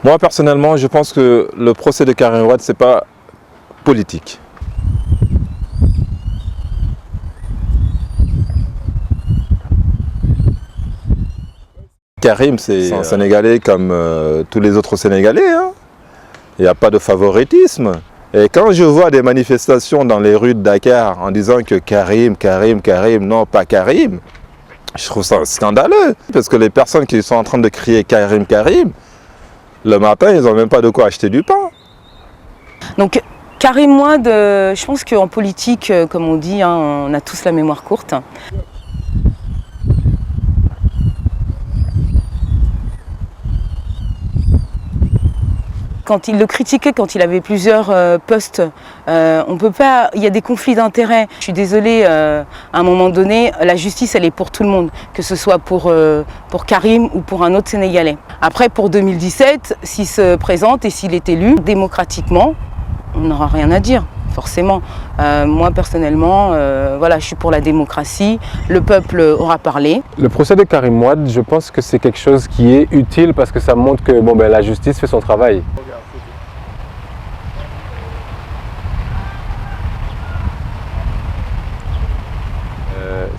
Moi, personnellement, je pense que le procès de Karim Wade, ce n'est pas politique. Karim, c'est un Sénégalais comme tous les autres Sénégalais, hein. Il n'y a pas de favoritisme. Et quand je vois des manifestations dans les rues de Dakar en disant que Karim, non pas Karim, je trouve ça scandaleux. Parce que les personnes qui sont en train de crier Karim, le matin, ils n'ont même pas de quoi acheter du pain. Donc Karim Wade, je pense qu'en politique, comme on dit, hein, on a tous la mémoire courte. Quand il le critiquait, quand il avait plusieurs postes, on peut pas, il y a des conflits d'intérêts. Je suis désolée, à un moment donné, la justice, elle est pour tout le monde, que ce soit pour Karim ou pour un autre Sénégalais. Après, pour 2017, s'il se présente et s'il est élu démocratiquement, on n'aura rien à dire, forcément. Moi, personnellement, voilà, je suis pour la démocratie, le peuple aura parlé. Le procès de Karim Wade, je pense que c'est quelque chose qui est utile parce que ça montre que bon, la justice fait son travail.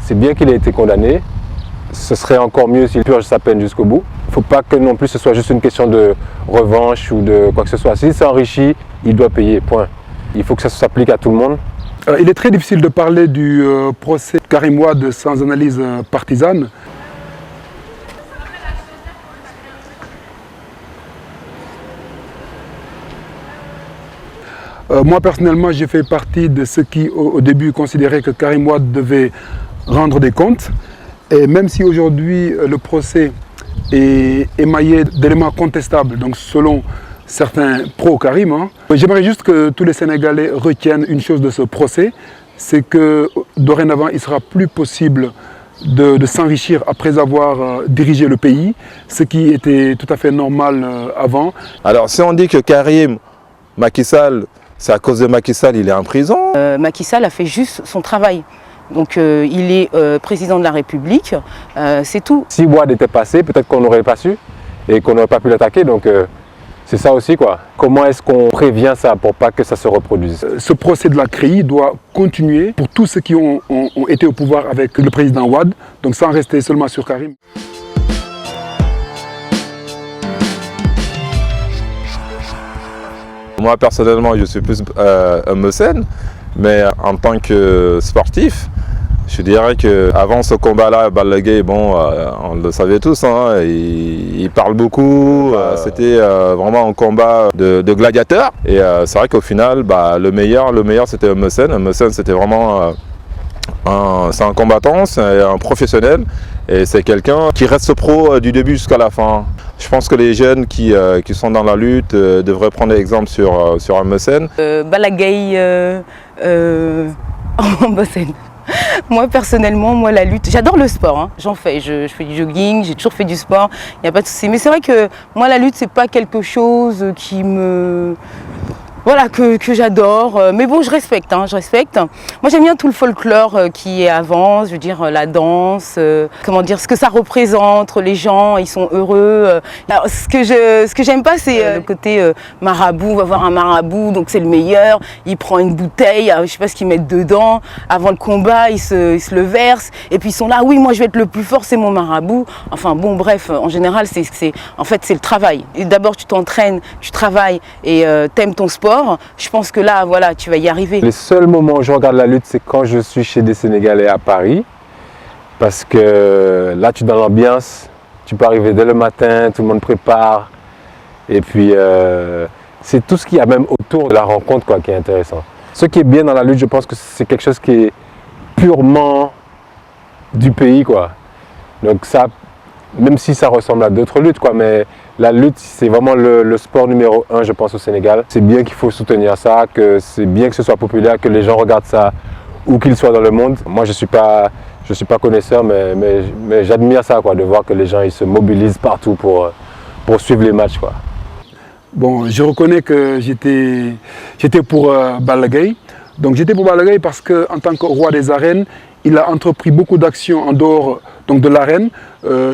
C'est bien qu'il ait été condamné. Ce serait encore mieux s'il purge sa peine jusqu'au bout. Il ne faut pas que non plus ce soit juste une question de revanche ou de quoi que ce soit. S'il s'enrichit, il doit payer, point. Il faut que ça s'applique à tout le monde. Il est très difficile de parler du procès de Karim Wade sans analyse partisane. Moi personnellement, j'ai fait partie de ceux qui au début considéraient que Karim Wade devait rendre des comptes. Et même si aujourd'hui le procès est émaillé d'éléments contestables, donc selon certains pro-Karim, hein, j'aimerais juste que tous les Sénégalais retiennent une chose de ce procès, c'est que dorénavant il sera plus possible de s'enrichir après avoir dirigé le pays, ce qui était tout à fait normal avant. Alors si on dit que Karim, Macky Sall, c'est à cause de Macky Sall, il est en prison. Macky Sall a fait juste son travail. Donc il est président de la République, c'est tout. Si Wade était passé, peut-être qu'on n'aurait pas su et qu'on n'aurait pas pu l'attaquer. Donc c'est ça aussi, quoi. Comment est-ce qu'on prévient ça pour pas que ça se reproduise? Ce procès de la CREI doit continuer pour tous ceux qui ont été au pouvoir avec le président Wade, donc sans rester seulement sur Karim. Moi personnellement, je suis plus un mécène, mais en tant que sportif, je dirais qu'avant ce combat-là, Balla Gaye, bon, on le savait tous, hein, il parle beaucoup, c'était vraiment un combat de gladiateurs. Et c'est vrai qu'au final, le meilleur c'était Eumeu Sène. Eumeu Sène, c'était vraiment c'est un combattant, c'est un professionnel et c'est quelqu'un qui reste pro du début jusqu'à la fin. Je pense que les jeunes qui sont dans la lutte devraient prendre exemple sur Eumeu Sène. Balla Gaye en bassin. Moi personnellement, moi la lutte, j'adore le sport, hein. J'en fais, je fais du jogging, j'ai toujours fait du sport, il n'y a pas de souci. Mais c'est vrai que moi la lutte c'est pas quelque chose qui me... Voilà, que j'adore, mais bon je respecte, hein, je respecte. Moi j'aime bien tout le folklore qui est avant, je veux dire la danse, comment dire, ce que ça représente, les gens, ils sont heureux. Alors, ce que j'aime pas c'est le côté marabout, on va voir un marabout, donc c'est le meilleur, il prend une bouteille, je sais pas ce qu'ils mettent dedans, avant le combat ils se le versent, et puis ils sont là, oui moi je vais être le plus fort, c'est mon marabout. Enfin bon bref, en général en fait c'est le travail. D'abord tu t'entraînes, tu travailles et t'aimes ton sport. Je pense que là, voilà, tu vas y arriver. Les seuls moments où je regarde la lutte, c'est quand je suis chez des Sénégalais à Paris. Parce que là, tu es dans l'ambiance, tu peux arriver dès le matin, tout le monde prépare. Et puis, c'est tout ce qu'il y a même autour de la rencontre quoi, qui est intéressant. Ce qui est bien dans la lutte, je pense que c'est quelque chose qui est purement du pays, quoi. Donc ça, même si ça ressemble à d'autres luttes, quoi, mais la lutte, c'est vraiment le sport numéro 1, je pense, au Sénégal. C'est bien qu'il faut soutenir ça, que c'est bien que ce soit populaire, que les gens regardent ça où qu'ils soient dans le monde. Moi, je suis pas connaisseur, mais j'admire ça, quoi, de voir que les gens ils se mobilisent partout pour suivre les matchs, quoi. Bon, je reconnais que j'étais pour Balla Gaye. Donc j'étais pour Balla Gaye parce qu'en tant que roi des arènes, il a entrepris beaucoup d'actions en dehors donc de l'arène,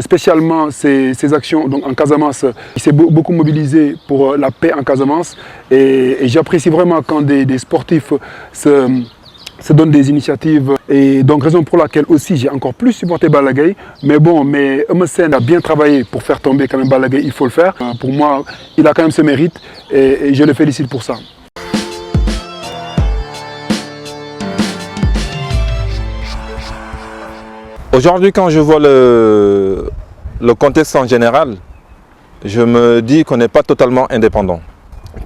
spécialement ses actions donc en Casamance. Il s'est beaucoup mobilisé pour la paix en Casamance et j'apprécie vraiment quand des sportifs se donnent des initiatives et donc raison pour laquelle aussi j'ai encore plus supporté Balla Gaye. Mais bon, Eumeu Sène a bien travaillé pour faire tomber quand même Balla Gaye, il faut le faire. Pour moi, il a quand même ce mérite et je le félicite pour ça. Aujourd'hui, quand je vois le contexte en général, je me dis qu'on n'est pas totalement indépendant.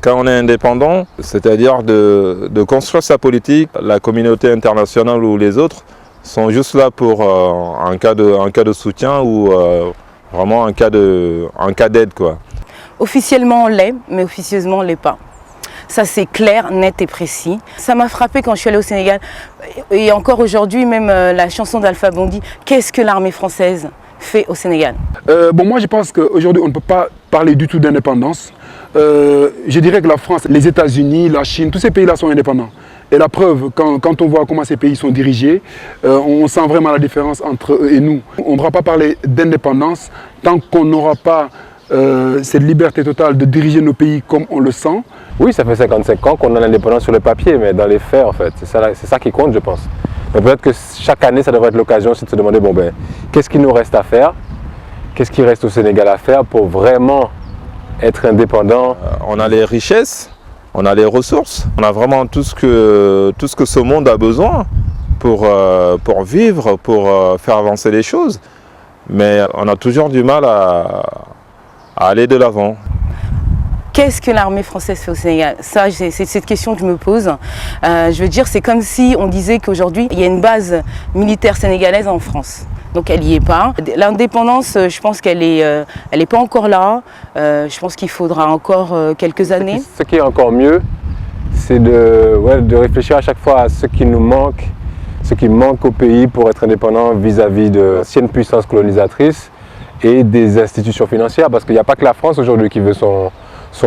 Quand on est indépendant, c'est-à-dire de construire sa politique, la communauté internationale ou les autres sont juste là pour un cas de soutien ou vraiment un cas d'aide, quoi. Officiellement on l'est, mais officieusement on ne l'est pas. Ça c'est clair, net et précis. Ça m'a frappé quand je suis allée au Sénégal. Et encore aujourd'hui, même la chanson d'Alpha Blondy, qu'est-ce que l'armée française fait au Sénégal? Moi je pense qu'aujourd'hui on ne peut pas parler du tout d'indépendance. Je dirais que la France, les États-Unis, la Chine, tous ces pays-là sont indépendants. Et la preuve, quand on voit comment ces pays sont dirigés, on sent vraiment la différence entre eux et nous. On ne pourra pas parler d'indépendance tant qu'on n'aura pas cette liberté totale de diriger nos pays comme on le sent. Oui, ça fait 55 ans qu'on a l'indépendance sur le papier, mais dans les faits, en fait, c'est ça qui compte, je pense. Donc peut-être que chaque année, ça devrait être l'occasion aussi de se demander, qu'est-ce qu'il nous reste à faire? Qu'est-ce qu'il reste au Sénégal à faire pour vraiment être indépendant? On a les richesses, on a les ressources, on a vraiment tout ce que ce monde a besoin pour vivre, pour faire avancer les choses. Mais on a toujours du mal à aller de l'avant. Qu'est-ce que l'armée française fait au Sénégal? Ça, c'est cette question que je me pose. Je veux dire, c'est comme si on disait qu'aujourd'hui, il y a une base militaire sénégalaise en France. Donc elle n'y est pas. L'indépendance, je pense qu'elle est pas encore là. Je pense qu'il faudra encore quelques années. Ce qui est encore mieux, c'est de réfléchir à chaque fois à ce qui nous manque, ce qui manque au pays pour être indépendant vis-à-vis de l'ancienne puissance colonisatrice et des institutions financières. Parce qu'il n'y a pas que la France aujourd'hui qui veut son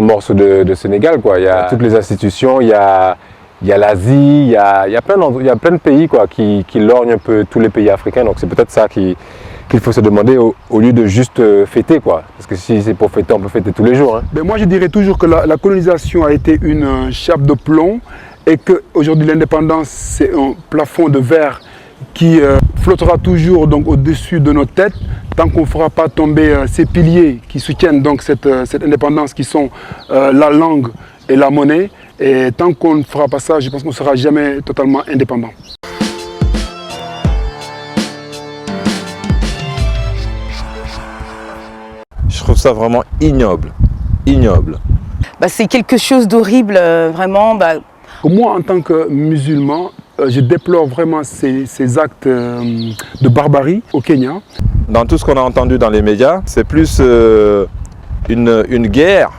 morceau de Sénégal, quoi. Il y a toutes les institutions, il y a l'Asie, il y a plein de pays, quoi, qui lorgnent un peu tous les pays africains. Donc c'est peut-être ça qu'il faut se demander au lieu de juste fêter, quoi. Parce que si c'est pour fêter, on peut fêter tous les jours. Hein. Moi je dirais toujours que la colonisation a été une chape de plomb et qu'aujourd'hui l'indépendance c'est un plafond de verre qui flottera toujours donc au-dessus de notre tête tant qu'on ne fera pas tomber ces piliers qui soutiennent donc cette indépendance qui sont la langue et la monnaie. Et tant qu'on ne fera pas ça, je pense qu'on ne sera jamais totalement indépendant. Je trouve ça vraiment ignoble. C'est quelque chose d'horrible, vraiment. Moi, en tant que musulman, je déplore vraiment ces actes de barbarie au Kenya. Dans tout ce qu'on a entendu dans les médias, c'est plus une guerre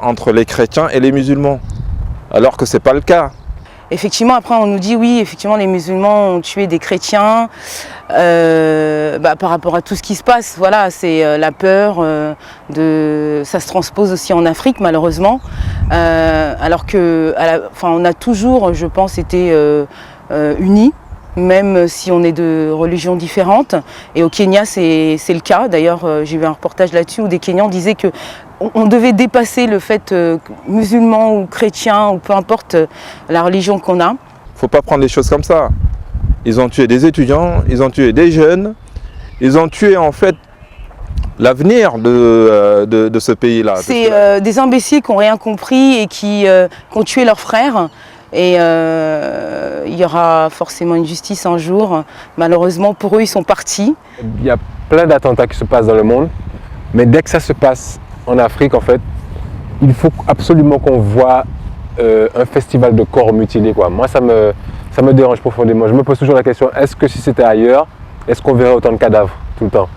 entre les chrétiens et les musulmans, alors que ce n'est pas le cas. Effectivement, après on nous dit oui, effectivement les musulmans ont tué des chrétiens par rapport à tout ce qui se passe. Voilà, c'est la peur, ça se transpose aussi en Afrique malheureusement. Alors que, on a toujours, je pense, été unis, même si on est de religions différentes. Et au Kenya, c'est le cas. D'ailleurs, j'ai vu un reportage là-dessus où des Kenyans disaient que on devait dépasser le fait musulman ou chrétien ou peu importe la religion qu'on a. Il ne faut pas prendre les choses comme ça. Ils ont tué des étudiants, ils ont tué des jeunes, ils ont tué en fait l'avenir de ce pays-là. C'est des imbéciles qui n'ont rien compris et qui ont tué leurs frères. Et il y aura forcément une justice un jour. Malheureusement, pour eux, ils sont partis. Il y a plein d'attentats qui se passent dans le monde, mais dès que ça se passe en Afrique, en fait, il faut absolument qu'on voit un festival de corps mutilés, quoi. Moi, ça me dérange profondément. Je me pose toujours la question, est-ce que si c'était ailleurs, est-ce qu'on verrait autant de cadavres tout le temps?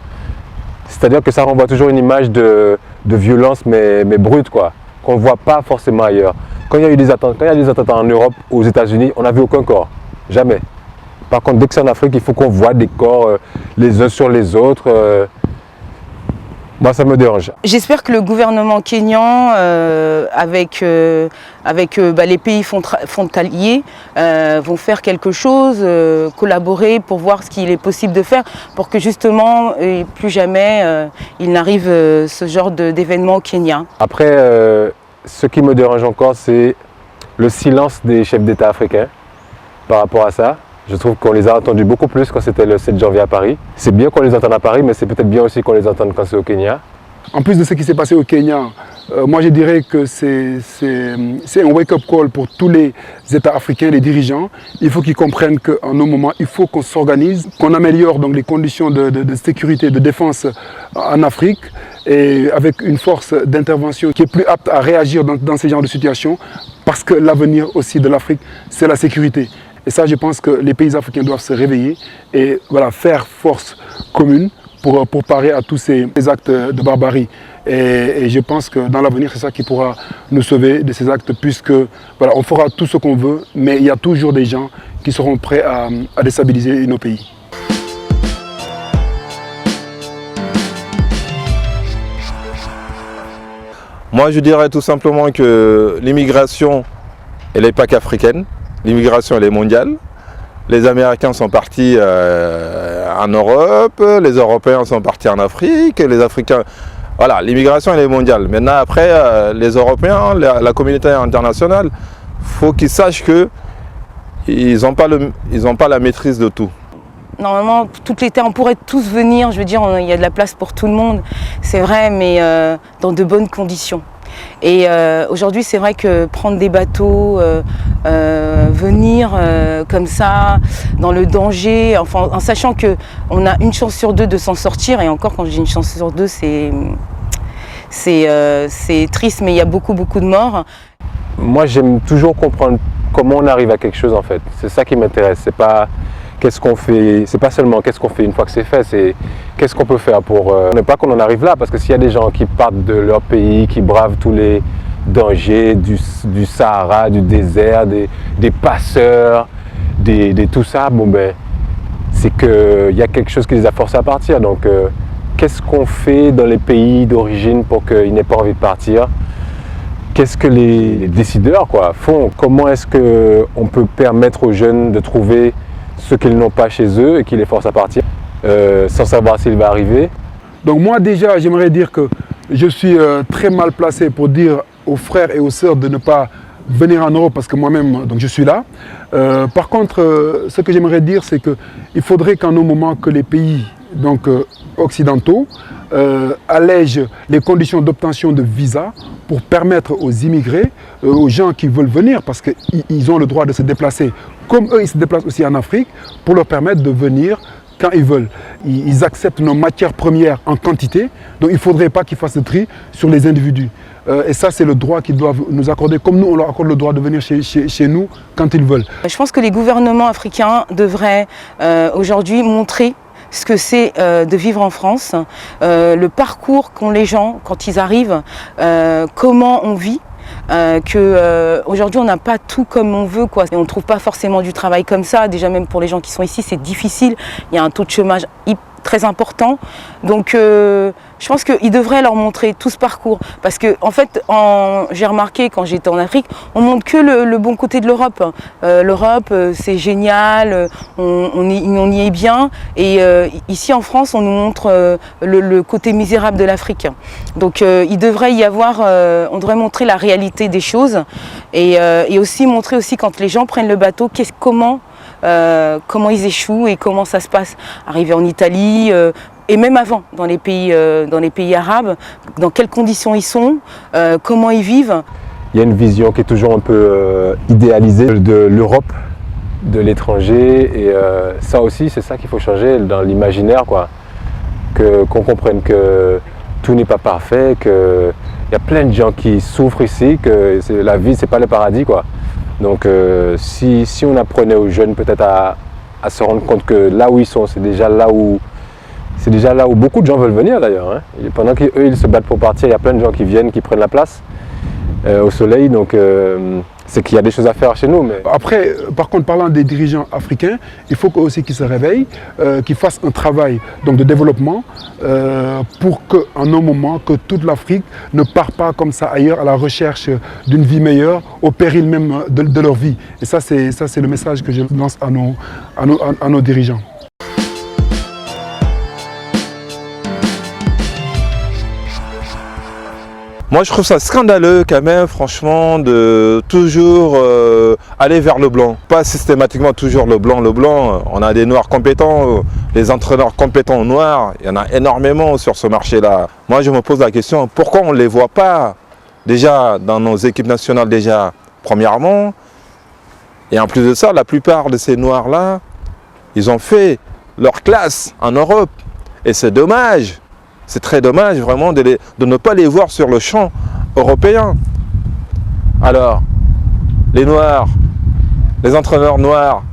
C'est-à-dire que ça renvoie toujours une image de violence, mais brute, quoi, qu'on ne voit pas forcément ailleurs. Quand il y a des attentats en Europe, aux États-Unis, on n'a vu aucun corps. Jamais. Par contre, dès que c'est en Afrique, il faut qu'on voit des corps les uns sur les autres. Moi, ça me dérange. J'espère que le gouvernement kényan, avec les pays frontaliers, vont faire quelque chose, collaborer pour voir ce qu'il est possible de faire pour que justement, et plus jamais, il n'arrive ce genre d'événement au Kenya. Après, ce qui me dérange encore, c'est le silence des chefs d'État africains par rapport à ça. Je trouve qu'on les a entendus beaucoup plus quand c'était le 7 janvier à Paris. C'est bien qu'on les entende à Paris, mais c'est peut-être bien aussi qu'on les entende quand c'est au Kenya. En plus de ce qui s'est passé au Kenya, moi je dirais que c'est un wake-up call pour tous les États africains, les dirigeants. Il faut qu'ils comprennent qu'en un moment, il faut qu'on s'organise, qu'on améliore donc les conditions de sécurité, de défense en Afrique, et avec une force d'intervention qui est plus apte à réagir dans ces genres de situations, parce que l'avenir aussi de l'Afrique, c'est la sécurité. Et ça, je pense que les pays africains doivent se réveiller et voilà, faire force commune pour parer à tous ces actes de barbarie. Et je pense que dans l'avenir, c'est ça qui pourra nous sauver de ces actes, puisque voilà, on fera tout ce qu'on veut, mais il y a toujours des gens qui seront prêts à déstabiliser nos pays. Moi, je dirais tout simplement que l'immigration, elle n'est pas qu'africaine. L'immigration, elle est mondiale. Les Américains sont partis en Europe, les Européens sont partis en Afrique, les Africains... Voilà, l'immigration, elle est mondiale. Maintenant, après, les Européens, la communauté internationale, il faut qu'ils sachent qu'ils n'ont pas la maîtrise de tout. Normalement, tout l'été, on pourrait tous venir, je veux dire, il y a de la place pour tout le monde, c'est vrai, mais dans de bonnes conditions. Et aujourd'hui, c'est vrai que prendre des bateaux, venir comme ça, dans le danger, enfin, en sachant qu'on a une chance sur deux de s'en sortir, et encore quand je dis une chance sur deux, c'est triste, mais il y a beaucoup de morts. Moi, j'aime toujours comprendre comment on arrive à quelque chose en fait. C'est ça qui m'intéresse. C'est pas qu'est-ce qu'on fait, c'est pas seulement qu'est-ce qu'on fait une fois que c'est fait, c'est qu'est-ce qu'on peut faire pour ne pas qu'on en arrive là, parce que s'il y a des gens qui partent de leur pays, qui bravent tous les dangers du Sahara, du désert, des passeurs, tout ça, bon ben c'est qu'il y a quelque chose qui les a forcés à partir. Donc qu'est-ce qu'on fait dans les pays d'origine pour qu'ils n'aient pas envie de partir? Qu'est-ce que les décideurs font? Comment est-ce qu'on peut permettre aux jeunes de trouver ce qu'ils n'ont pas chez eux et qui les forcent à partir sans savoir s'il va arriver? Donc moi déjà, j'aimerais dire que je suis très mal placé pour dire aux frères et aux sœurs de ne pas venir en Europe parce que moi-même, donc je suis là. Par contre, ce que j'aimerais dire, c'est qu'il faudrait qu'en un moment que les pays occidentaux allègent les conditions d'obtention de visa pour permettre aux immigrés, aux gens qui veulent venir, parce qu'ils ont le droit de se déplacer, comme eux ils se déplacent aussi en Afrique, pour leur permettre de venir quand ils veulent. Ils acceptent nos matières premières en quantité, donc il ne faudrait pas qu'ils fassent le tri sur les individus. Et ça, c'est le droit qu'ils doivent nous accorder, comme nous, on leur accorde le droit de venir chez nous quand ils veulent. Je pense que les gouvernements africains devraient aujourd'hui montrer ce que c'est de vivre en France, le parcours qu'ont les gens quand ils arrivent, comment on vit. Aujourd'hui on n'a pas tout comme on veut et on ne trouve pas forcément du travail comme ça. Déjà même pour les gens qui sont ici c'est difficile, il y a un taux de chômage très important, donc je pense qu'ils devraient leur montrer tout ce parcours, parce que en fait j'ai remarqué quand j'étais en Afrique, on montre que le bon côté de l'Europe. L'Europe c'est génial, on y est bien, et ici en France on nous montre le côté misérable de l'Afrique. Donc il devrait y avoir, on devrait montrer la réalité des choses, et aussi montrer aussi quand les gens prennent le bateau, comment ils échouent et comment ça se passe. Arriver en Italie et même avant, dans les pays arabes, dans quelles conditions ils sont, comment ils vivent. Il y a une vision qui est toujours un peu idéalisée de l'Europe, de l'étranger, et ça aussi c'est ça qu'il faut changer dans l'imaginaire, qu'on comprenne que tout n'est pas parfait, qu'il y a plein de gens qui souffrent ici, que la vie c'est pas le paradis Donc si on apprenait aux jeunes peut-être à se rendre compte que là où ils sont, c'est déjà là où beaucoup de gens veulent venir d'ailleurs. Hein. Et pendant qu'eux ils se battent pour partir, il y a plein de gens qui viennent, qui prennent la place au soleil. Donc c'est qu'il y a des choses à faire chez nous. Mais... Après, par contre, parlant des dirigeants africains, il faut aussi qu'ils se réveillent, qu'ils fassent un travail donc, de développement pour qu'en un moment, que toute l'Afrique ne part pas comme ça ailleurs à la recherche d'une vie meilleure, au péril même de leur vie. Et ça, c'est le message que je lance à nos dirigeants. Moi, je trouve ça scandaleux quand même, franchement, de toujours aller vers le blanc. Pas systématiquement toujours le blanc. On a des noirs compétents, les entraîneurs compétents noirs, il y en a énormément sur ce marché-là. Moi, je me pose la question, pourquoi on ne les voit pas déjà dans nos équipes nationales déjà, premièrement. Et en plus de ça, la plupart de ces noirs-là, ils ont fait leur classe en Europe. Et c'est dommage. C'est très dommage vraiment de ne pas les voir sur le champ européen. Alors, les Noirs, les entraîneurs noirs,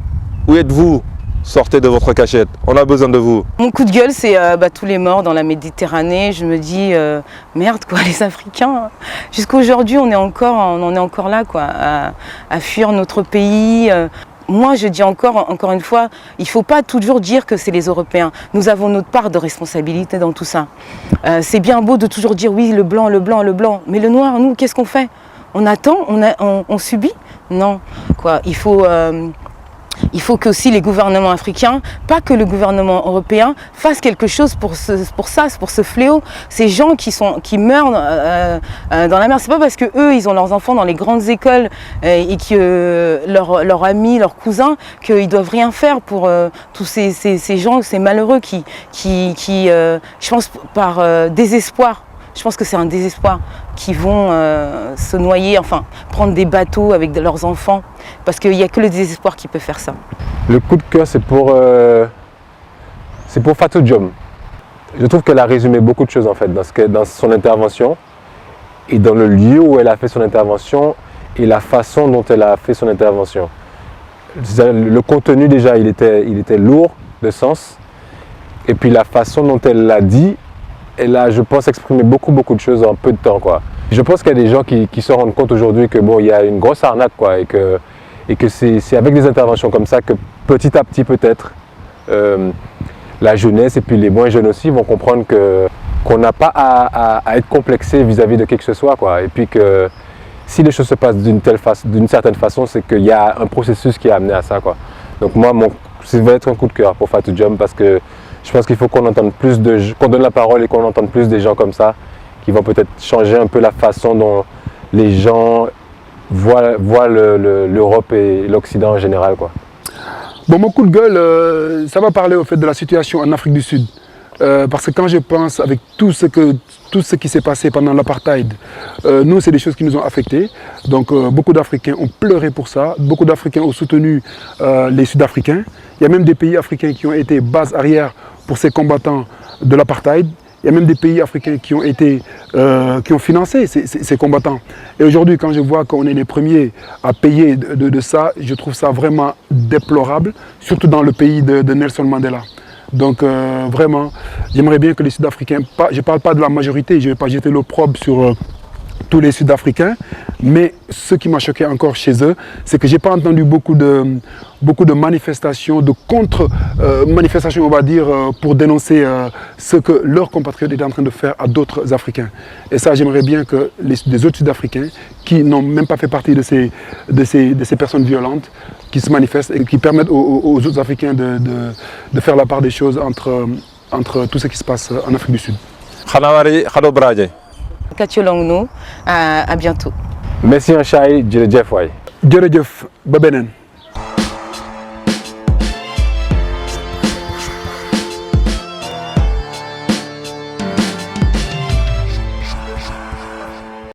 où êtes-vous? Sortez de votre cachette, on a besoin de vous. Mon coup de gueule, c'est tous les morts dans la Méditerranée. Je me dis, merde quoi, les Africains. Jusqu'à aujourd'hui, on en est encore là quoi, à fuir notre pays. Moi, je dis encore une fois, il ne faut pas toujours dire que c'est les Européens. Nous avons notre part de responsabilité dans tout ça. C'est bien beau de toujours dire oui, le blanc, le blanc, le blanc. Mais le noir, nous, qu'est-ce qu'on fait? On attend, on subit? Non. Quoi, il faut que aussi les gouvernements africains, pas que le gouvernement européen, fassent quelque chose pour ce fléau. Ces gens qui meurent dans la mer, c'est pas parce que eux ils ont leurs enfants dans les grandes écoles et que leurs amis, leurs cousins, qu'ils doivent rien faire pour tous ces gens, ces malheureux qui je pense par désespoir. Je pense que c'est un désespoir qui vont se noyer, enfin prendre des bateaux avec leurs enfants, parce qu'il n'y a que le désespoir qui peut faire ça. Le coup de cœur, c'est pour Fatou Diom. Je trouve qu'elle a résumé beaucoup de choses en fait dans son intervention et dans le lieu où elle a fait son intervention et la façon dont elle a fait son intervention. Le contenu déjà, il était lourd de sens, et puis la façon dont elle l'a dit, elle a, je pense, exprimé beaucoup de choses en peu de temps, quoi. Je pense qu'il y a des gens qui se rendent compte aujourd'hui que bon, il y a une grosse arnaque, quoi, et que c'est avec des interventions comme ça que petit à petit peut-être la jeunesse et puis les moins jeunes aussi vont comprendre qu'on n'a pas à être complexé vis-à-vis de qui que ce soit, quoi. Et puis que si les choses se passent d'une certaine façon, c'est qu'il y a un processus qui a amené à ça, quoi. Donc moi, ça va être un coup de cœur pour Fatou Diom parce que je pense qu'il faut qu'on entende qu'on donne la parole et qu'on entende plus des gens comme ça qui vont peut-être changer un peu la façon dont les gens voient l'Europe et l'Occident en général, quoi. Bon, mon coup de gueule, ça va parler au fait de la situation en Afrique du Sud. Parce que quand je pense avec tout ce qui s'est passé pendant l'apartheid, nous, c'est des choses qui nous ont affectés. Donc, beaucoup d'Africains ont pleuré pour ça. Beaucoup d'Africains ont soutenu les Sud-Africains. Il y a même des pays africains qui ont été base arrière pour ces combattants de l'apartheid. Il y a même des pays africains qui ont financé ces combattants. Et aujourd'hui, quand je vois qu'on est les premiers à payer de ça, je trouve ça vraiment déplorable, surtout dans le pays de Nelson Mandela. Donc vraiment, j'aimerais bien que les Sud-Africains, je ne parle pas de la majorité, je ne vais pas jeter l'opprobre sur tous les Sud-Africains, mais ce qui m'a choqué encore chez eux, c'est que je n'ai pas entendu beaucoup de manifestations, de contre-manifestations, on va dire, pour dénoncer ce que leurs compatriotes étaient en train de faire à d'autres Africains. Et ça, j'aimerais bien que les autres Sud-Africains, qui n'ont même pas fait partie de ces personnes violentes, qui se manifestent et qui permettent aux autres Africains de faire la part des choses entre tout ce qui se passe en Afrique du Sud. Katiolongno, à bientôt. Merci Anchaï, Djerejef Way. Djerejef, ba benen.